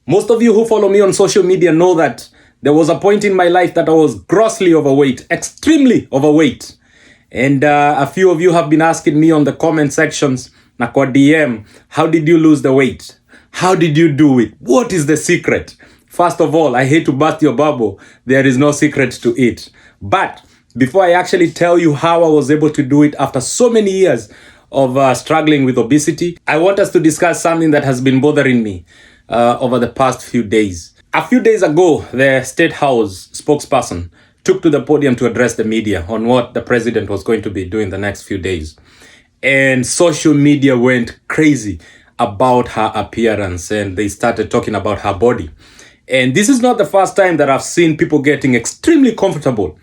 Most of you who follow me on social media know that there was a point in my life that I was grossly overweight, extremely overweight. And a few of you have been asking me on the comment sections, na kwa DM, how did you lose the weight? How did you do it? What is the secret? First of all, I hate to burst your bubble. There is no secret to it. But before I actually tell you how I was able to do it after so many years of struggling with obesity, I want us to discuss something that has been bothering me over the past few days. A few days ago, the State House spokesperson took to the podium to address the media on what the president was going to be doing the next few days. And social media went crazy about her appearance, and they started talking about her body. And this is not the first time that I've seen people getting extremely comfortable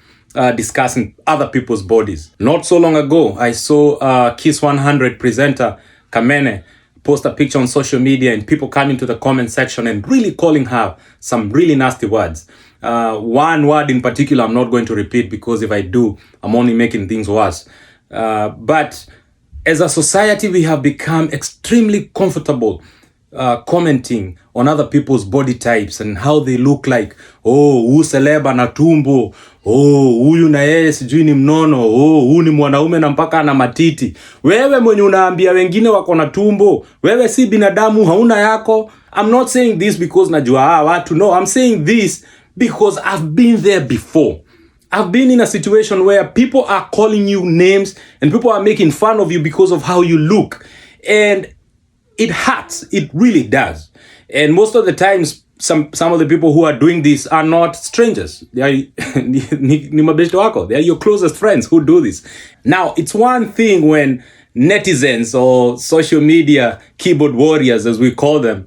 discussing other people's bodies. Not so long ago, I saw Kiss 100 presenter Kamene post a picture on social media and people coming to the comment section and really calling her some really nasty words. One word in particular I'm not going to repeat because if I do, I'm only making things worse. But as a society, we have become extremely comfortable commenting on other people's body types and how they look like. Oh, huyu celeb na tumbo. Oh, huyu na yeye sijui ni mnono. Oh, huyu ni mwanaume na mpaka ana matiti. Wewe mwenye unaambia wengine wako na tumbo, wewe si binadamu, hauna yako. I'm not saying this because najua watu. No, I'm saying this because I've been there before. I've been in a situation where people are calling you names and people are making fun of you because of how you look. And it hurts. It really does. And most of the times, some of the people who are doing this are not strangers. They are ni mabeshte wako. They are your closest friends who do this. Now, it's one thing when netizens or social media keyboard warriors, as we call them,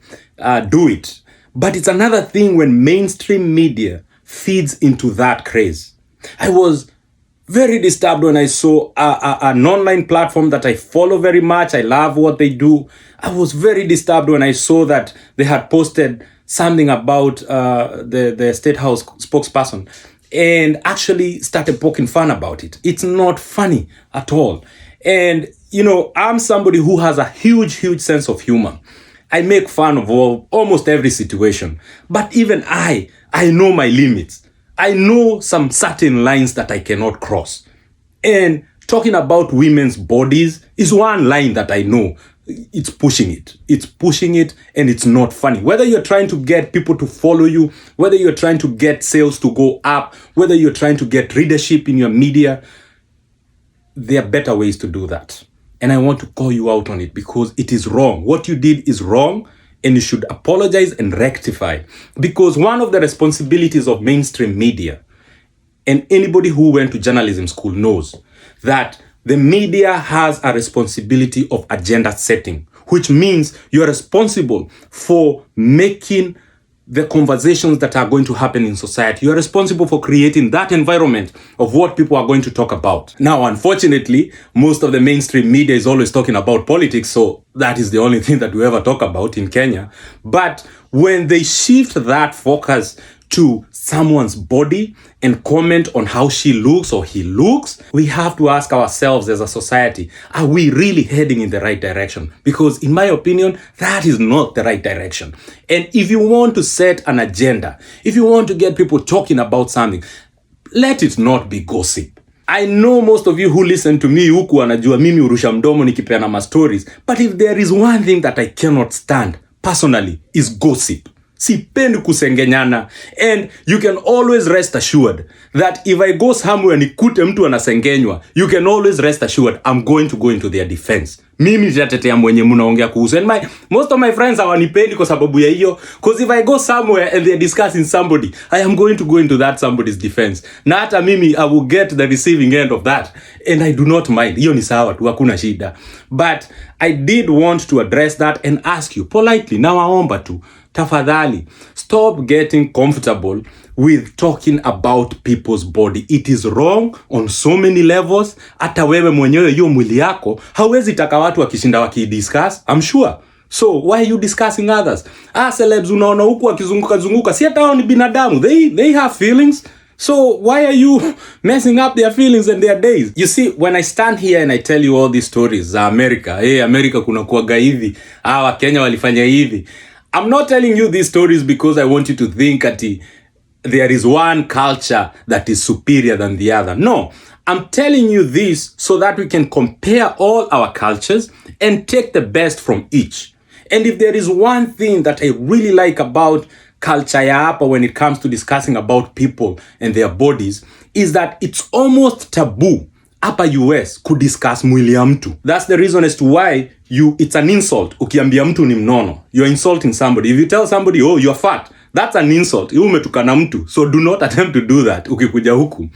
do it. But it's another thing when mainstream media feeds into that craze. I was very disturbed when I saw an online platform that I follow very much. I love what they do. I was very disturbed when I saw that they had posted something about the State House spokesperson and actually started poking fun about it. It's not funny at all. And, you know, I'm somebody who has a huge sense of humor. I make fun of almost every situation. But even I know my limits. I know some certain lines that I cannot cross. And talking about women's bodies is one line that I know. It's pushing it. It's pushing it and it's not funny. Whether you're trying to get people to follow you, whether you're trying to get sales to go up, whether you're trying to get readership in your media, there are better ways to do that. And I want to call you out on it because it is wrong. What you did is wrong. And you should apologize and rectify. Because one of the responsibilities of mainstream media, and anybody who went to journalism school knows, that the media has a responsibility of agenda setting, which means you're responsible for making the conversations that are going to happen in society. You're responsible for creating that environment of what people are going to talk about. Now, unfortunately, most of the mainstream media is always talking about politics, so that is the only thing that we ever talk about in Kenya. But when they shift that focus to someone's body and comment on how she looks or he looks, we have to ask ourselves as a society, are we really heading in the right direction? Because in my opinion, that is not the right direction. And if you want to set an agenda, if you want to get people talking about something, let it not be gossip. I know most of you who listen to me huku anajua mimi urusha mdomo nikipeana ma stories, but if there is one thing that I cannot stand personally is gossip. Sipendi kusengenyana. And you can always rest assured that if I go somewhere nikute mtu anasengenywa, you can always rest assured I'm going to go into their defense. Mimi nitatetea mwenye mnaongea kuhusu. And most of my friends hawanipendi kwa sababu ya hiyo. Because if I go somewhere and they're discussing somebody, I am going to go into that somebody's defense. Na hata mimi, I will get the receiving end of that. And I do not mind. Hiyo ni sawa tu, hakuna shida. But I did want to address that and ask you politely. Nawaomba tu, tafadhali, stop getting comfortable with talking about people's body. It is wrong on so many levels. Hata wewe mwenyewe hiyo mwili yako hauwezi taka watu wakishinda wakidiscuss, I'm sure. So why are you discussing others? Celebs unaona huku wakizunguka si hata hao ni binadamu. They have feelings. So why are you messing up their feelings and their days? You see, when I stand here and I tell you all these stories za America, America kuna kuwaga hivi, Kenya walifanya hivi, I'm not telling you these stories because I want you to think that there is one culture that is superior than the other. No, I'm telling you this so that we can compare all our cultures and take the best from each. And if there is one thing that I really like about culture ya hapa when it comes to discussing about people and their bodies, is that it's almost taboo hapa US kudiscuss mwili ya mtu. That's the reason as to why it's an insult ukiambia mtu ni mnono. You're insulting somebody. If you tell somebody, oh, you're fat, that's an insult. Umetukana mtu. So do not attempt to do that ukikuja huku.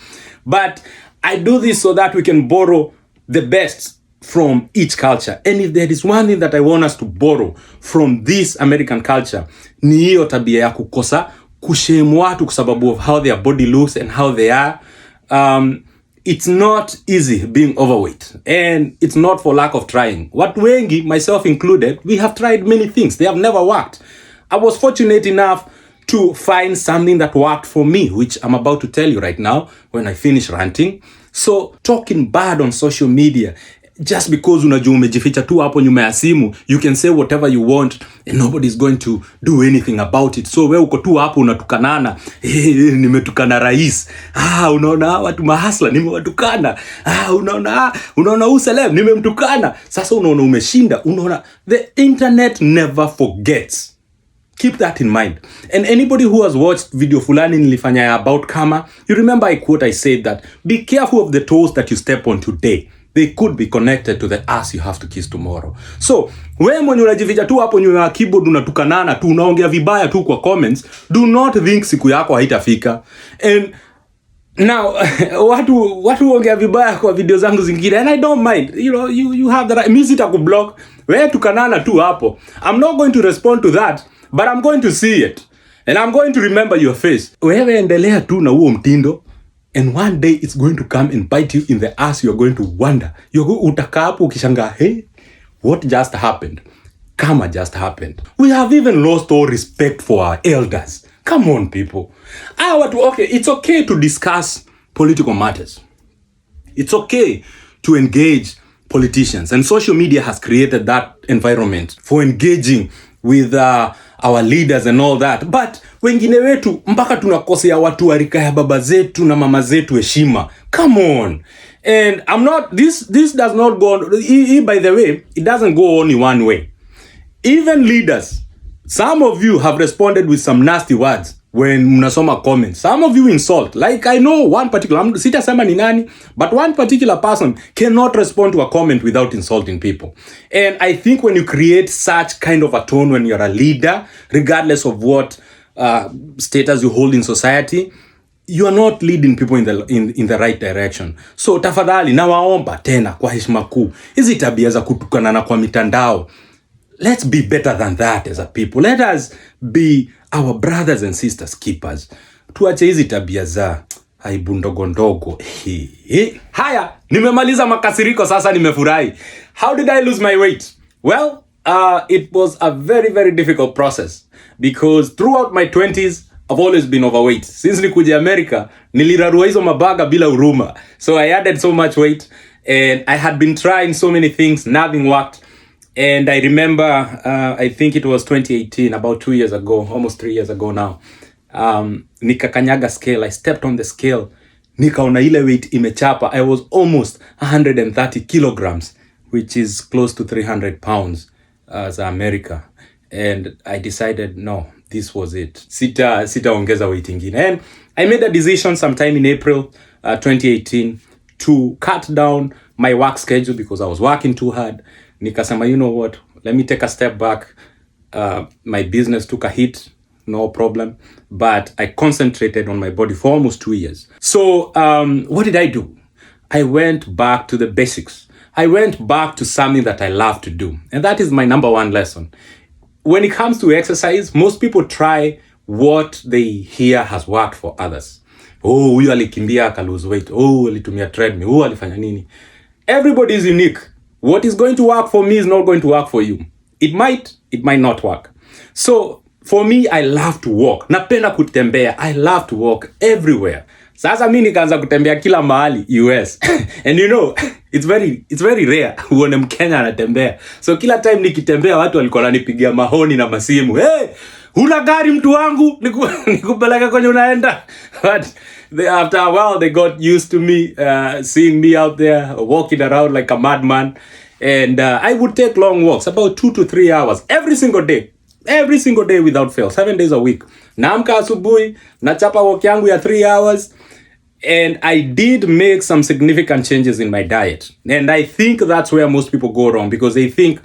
But I do this so that we can borrow the best from each culture. And if there is one thing that I want us to borrow from this American culture, ni hiyo tabia ya kukosa kushame watu kwa sababu of how their body looks and how they are. It's not easy being overweight, and it's not for lack of trying. Watu wengi, myself included, we have tried many things. They have never worked. I was fortunate enough to find something that worked for me, which I'm about to tell you right now when I finish ranting. So talking bad on social media, just because unajua umejificha tu hapo nyuma ya simu, you can say whatever you want and nobody's going to do anything about it. So wewe uko tu hapo unatukanana, nimetukana rais. Unaona watu mahasla nimewatukana. Unaona useleb nimemtukana. Sasa unaona umeshinda. Unaona the internet never forgets. Keep that in mind. And anybody who has watched video fulani nilifanya about Kama, you remember I said that be careful of the toes that you step on today. They could be connected to the ass you have to kiss tomorrow. So, wewe mwenye unajificha tu hapo nyuma ya keyboard unatukanana tu, unaongea vibaya tu kwa comments, do not think siku yako haitafika. And now, watu ongea vibaya kwa video zangu zingine, and I don't mind. You know, you have the right. Music takublock. Wewe tukanana tu hapo. I'm not going to respond to that, but I'm going to see it. And I'm going to remember your face. Wewe endelea tu na huo mtindo. And one day it's going to come and bite you in the ass. You're going to wonder. Utakaa hapo ukishangaa, hey, what just happened? Kama just happened. We have even lost all respect for our elders. Come on, people. Okay, it's okay to discuss political matters. It's okay to engage politicians. And social media has created that environment for engaging with our leaders and all that. But wengine wetu mpaka tunakosea watu wa rika ya baba zetu na mama zetu heshima. Come on. And this does not go on, by the way, it doesn't go only one way. Even leaders, some of you have responded with some nasty words when mnasoma comments. Some of you insult. Like I know one particular, sitasema ni nani, but one particular person cannot respond to a comment without insulting people. And I think when you create such kind of a tone when you're a leader, regardless of what status you hold in society, you are not leading people in the right direction. So tafadhali nawaomba tena kwa heshima kuu, hizi tabia za kutukanana kwa mitandao, let's be better than that as a people. Let us be our brothers and sisters keepers. Tuache hizi tabia za aibu ndogo ndogo. Haya, nimemaliza makasiriko sasa nimefurahi. How did I lose my weight? Well, it was a very, very difficult process because throughout my 20s, I've always been overweight. Since nikuja America, nilirarua hizo mabaga bila huruma. So I added so much weight and I had been trying so many things, nothing worked. And I remember, I think it was 2018, about 2 years ago, almost 3 years ago now. Nikakanyaga scale. I stepped on the scale. Nikaona ile weight imechapa. I was almost 130 kilograms, which is close to 300 pounds as America. And I decided, no, this was it. Sitaongeza weight ingine. And I made a decision sometime in April 2018 to cut down my work schedule because I was working too hard. Nikasema, you know what, let me take a step back. My business took a hit, no problem. But I concentrated on my body for almost 2 years. So what did I do? I went back to the basics. I went back to something that I love to do. And that is my number one lesson. When it comes to exercise, most people try what they hear has worked for others. Oh, huyu alikimbia aka lose weight. Oh, alitumia treadmill. Oh, alifanya nini. Everybody is unique. What is going to work for me is not going to work for you. It might not work. So for me, I love to walk. Napenda kutembea. I love to walk everywhere. Sasa mimi nikaanza kutembea kila mahali US. And you know, it's very rare uone Mkenya anatembea. So kila time nikitembea watu walikuwa wananipigia mahoni na masimu. Hey, huna gari mtu wangu? Nikupeleka kwenye unaenda. But after a while they got used to me seeing me out there walking around like a madman. And I would take long walks, about 2 to 3 hours every single day without fail, 7 days a week. Naamka asubuhi, nachapa walk yangu ya 3 hours. And I did make some significant changes in my diet. And I think that's where most people go wrong, because they think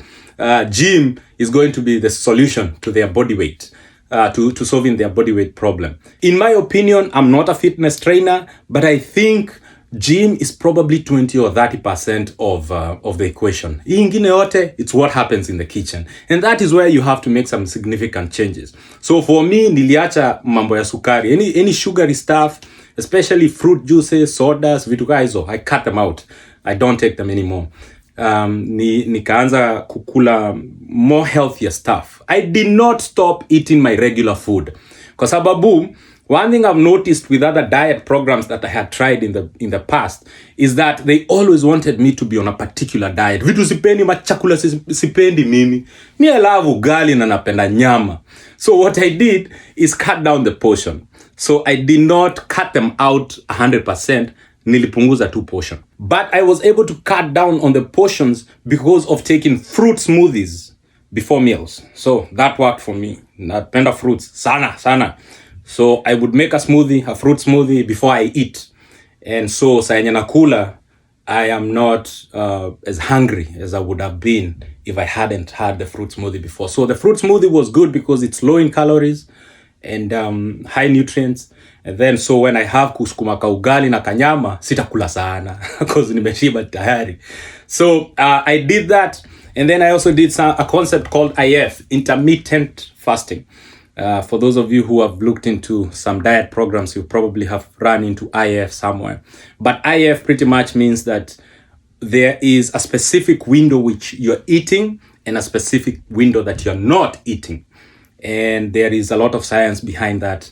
gym is going to be the solution to their body weight, to solving their body weight problem. In my opinion, I'm not a fitness trainer, but I think gym is probably 20 or 30% of the equation. Ingine yote, it's what happens in the kitchen. And that is where you have to make some significant changes. So for me, niliacha mambo ya sukari, any sugary stuff, especially fruit juices, sodas, vitu kama hizo, I cut them out. I don't take them anymore. Nikaanza kukula more healthier stuff. I did not stop eating my regular food. Kwa sababu, one thing I've noticed with other diet programs that I had tried in the past is that they always wanted me to be on a particular diet. Vitu sipendi, machakula sipendi mimi. Mi I love ugali na napenda nyama. So what I did is cut down the portion. So I did not cut them out 100%. Nilipunguza 2 portion. But I was able to cut down on the portions because of taking fruit smoothies before meals. So that worked for me. Napenda fruits sana. So I would make a fruit smoothie before I eat. And so saa yenye nakula, I am not as hungry as I would have been if I hadn't had the fruit smoothie before. So the fruit smoothie was good because it's low in calories and high nutrients. And then so when I have kusukuma ka ugali na kanyama, sitakula sana because nimeshiba tayari. So I did that. And then I also did a concept called IF, intermittent fasting. For those of you who have looked into some diet programs, you probably have run into IF somewhere. But IF pretty much means that there is a specific window which you're eating and a specific window that you're not eating. And there is a lot of science behind that.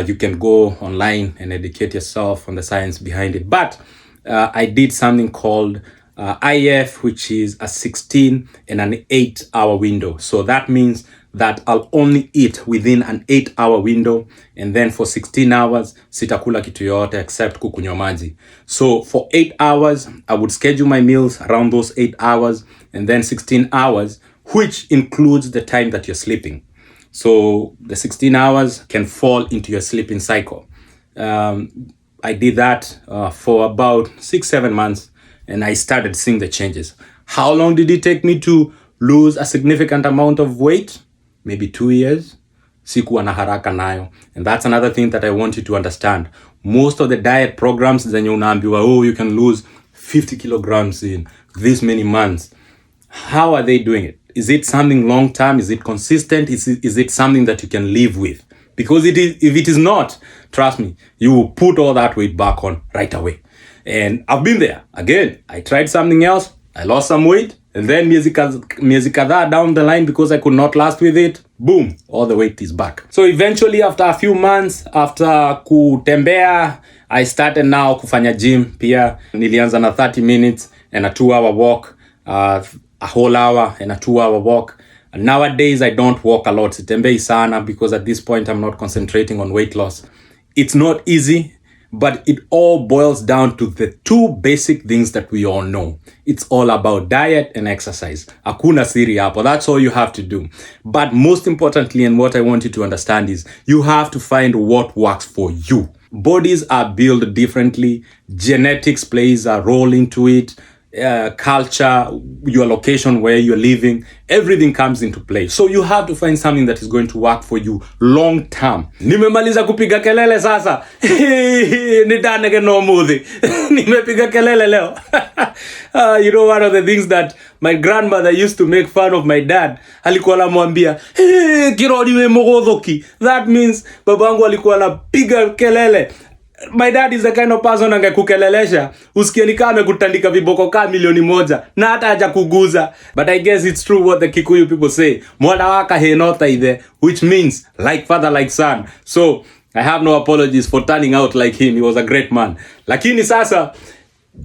You can go online and educate yourself on the science behind it. But I did something called IF, which is a 16 and an 8-hour window. So that means that I'll only eat within an 8-hour window, and then for 16 hours sitakula kitu yote except kukunywa maji. So for 8 hours I would schedule my meals around those 8 hours, and then 16 hours, which includes the time that you're sleeping. So the 16 hours can fall into your sleeping cycle. I did that for about 6-7 months, and I started seeing the changes. How long did it take me to lose a significant amount of weight? Maybe 2 years. Sikuwa na haraka nayo. And that's another thing that I want you to understand. Most of the diet programs zenye unaambiwa, oh, you can lose 50 kilograms in this many months. How are they doing it? Is it something long term? Is it consistent? Is it something that you can live with? Because if it is not, trust me, you will put all that weight back on right away. And I've been there. Again, I tried something else. I lost some weight. And then miezi kadhaa down the line, because I could not last with it, boom, all the weight is back. So eventually, after a few months, after kutembea, I started now kufanya gym. Pia nilianza na 30 minutes and a 2-hour walk, a whole hour and a 2-hour walk. And nowadays, I don't walk a lot. Sitembei sana, because at this point, I'm not concentrating on weight loss. It's not easy, but it all boils down to the 2 basic things that we all know. It's all about diet and exercise. Hakuna siri hapo. That's all you have to do. But most importantly, and what I want you to understand is, you have to find what works for you. Bodies are built differently. Genetics plays a role into it. Culture, your location where you're living, everything comes into play. So you have to find something that is going to work for you long term. Nimemaliza kupiga kelele sasa. Nitanege no mudhi. Nimepiga kelele leo. You know, one of the things that my grandmother used to make fun of my dad, alikuwa anamwambia, kirodi we mogodhoki. That means babangu alikuwa anapiga kelele. My dad is the kind of person angekukelelesha usikie ni kama amekutandika viboko ka 1,000,000 na hata haja kuguza. But I guess it's true what the Kikuyu people say, mwana waka he nota ide, which means like father like son. So I have no apologies for turning out like him. He was a great man. Lakini sasa,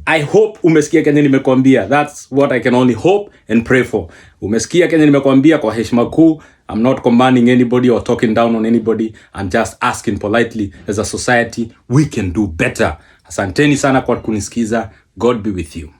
I hope umesikia kenye nimekwambia. That's what I can only hope and pray for. Umesikia kenye nimekwambia kwa heshima kuu. I'm not commanding anybody or talking down on anybody. I'm just asking politely, as a society, we can do better. Asanteni sana kwa kunisikiza. God be with you.